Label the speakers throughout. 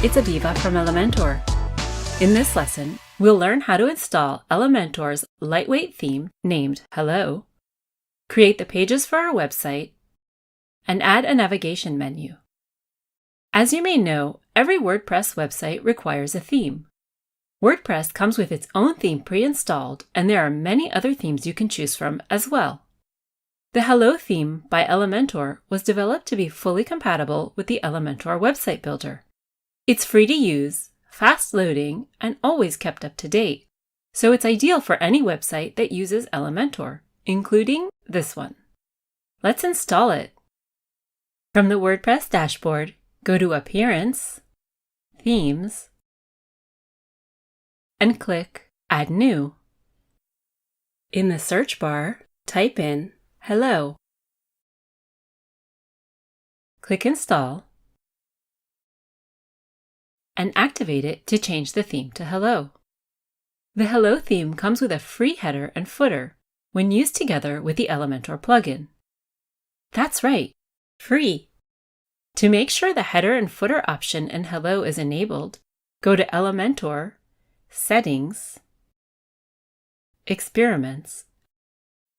Speaker 1: it's Aviva from Elementor. In this lesson, we'll learn how to install Elementor's lightweight theme named Hello, create the pages for our website, and add a navigation menu. As you may know, every WordPress website requires a theme. WordPress comes with its own theme pre-installed, and there are many other themes you can choose from as well. The Hello theme by Elementor was developed to be fully compatible with the Elementor website builder. It's free to use, fast loading, and always kept up to date, so it's ideal for any website that uses Elementor, including this one. Let's install it. From the WordPress dashboard, go to Appearance, Themes, and click Add New. In the search bar, type in Hello. Click Install and activate it to change the theme to Hello. The Hello theme comes with a free header and footer when used together with the Elementor plugin. That's right, free. To make sure the header and footer option in Hello is enabled, go to Elementor, Settings, Experiments.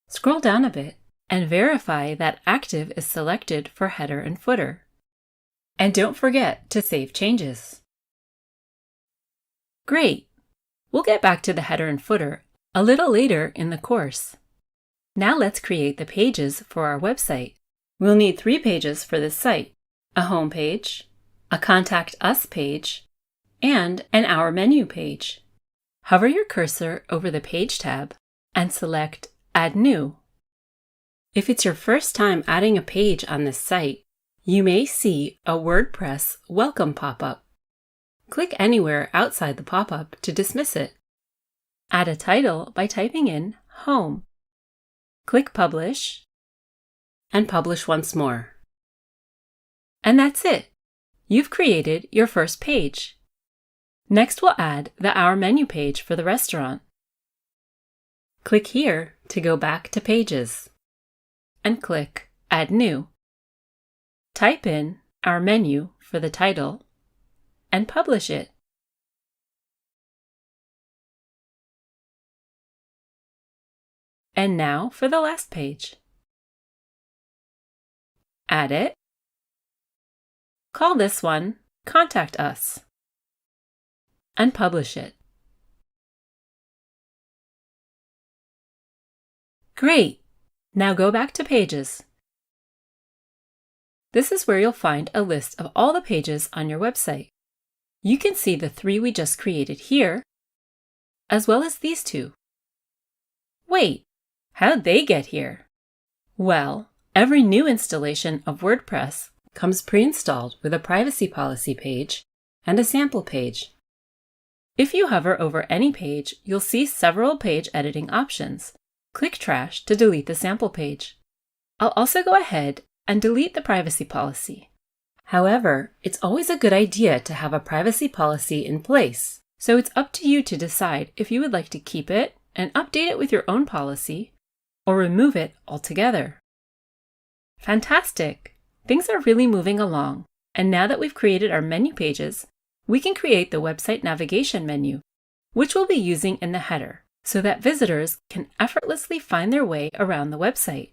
Speaker 1: Scroll down a bit and verify that Active is selected for header and footer. And don't forget to save changes. Great! We'll get back to the header and footer a little later in the course. Now let's create the pages for our website. We'll need 3 pages for this site: a home page, a Contact Us page, and an Our Menu page. Hover your cursor over the Page tab and select Add New. If it's your first time adding a page on this site, you may see a WordPress Welcome pop-up. Click anywhere outside the pop-up to dismiss it. Add a title by typing in Home. Click Publish, and publish once more. And that's it! You've created your first page. Next, we'll add the Our Menu page for the restaurant. Click here to go back to Pages, and click Add New. Type in Our Menu for the title, and publish it. And now for the last page. Add it. Call this one Contact Us, and publish it. Great! Now go back to Pages. This is where you'll find a list of all the pages on your website. You can see the 3 we just created here, as well as these 2. Wait, how'd they get here? Well, every new installation of WordPress comes pre-installed with a privacy policy page and a sample page. If you hover over any page, you'll see several page editing options. Click Trash to delete the sample page. I'll also go ahead and delete the privacy policy. However, it's always a good idea to have a privacy policy in place, so it's up to you to decide if you would like to keep it and update it with your own policy, or remove it altogether. Fantastic! Things are really moving along, and now that we've created our menu pages, we can create the website navigation menu, which we'll be using in the header, so that visitors can effortlessly find their way around the website.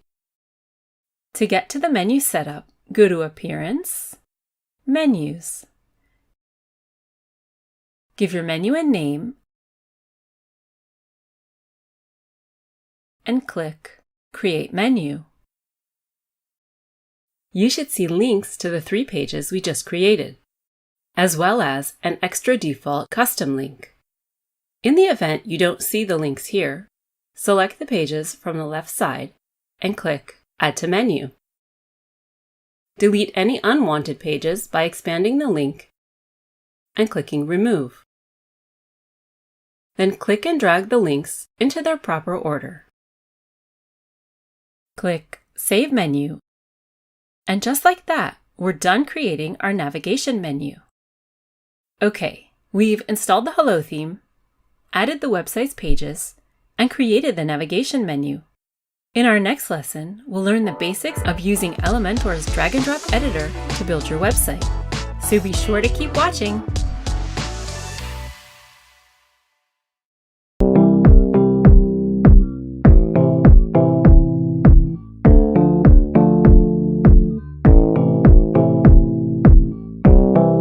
Speaker 1: To get to the menu setup, go to Appearance, Menus. Give your menu a name, and click Create Menu. You should see links to the 3 pages we just created, as well as an extra default custom link. In the event you don't see the links here, select the pages from the left side and click Add to Menu. Delete any unwanted pages by expanding the link and clicking Remove. Then click and drag the links into their proper order. Click Save Menu, and just like that, we're done creating our navigation menu. Okay, we've installed the Hello theme, added the website's pages, and created the navigation menu. In our next lesson, we'll learn the basics of using Elementor's drag and drop editor to build your website. So be sure to keep watching!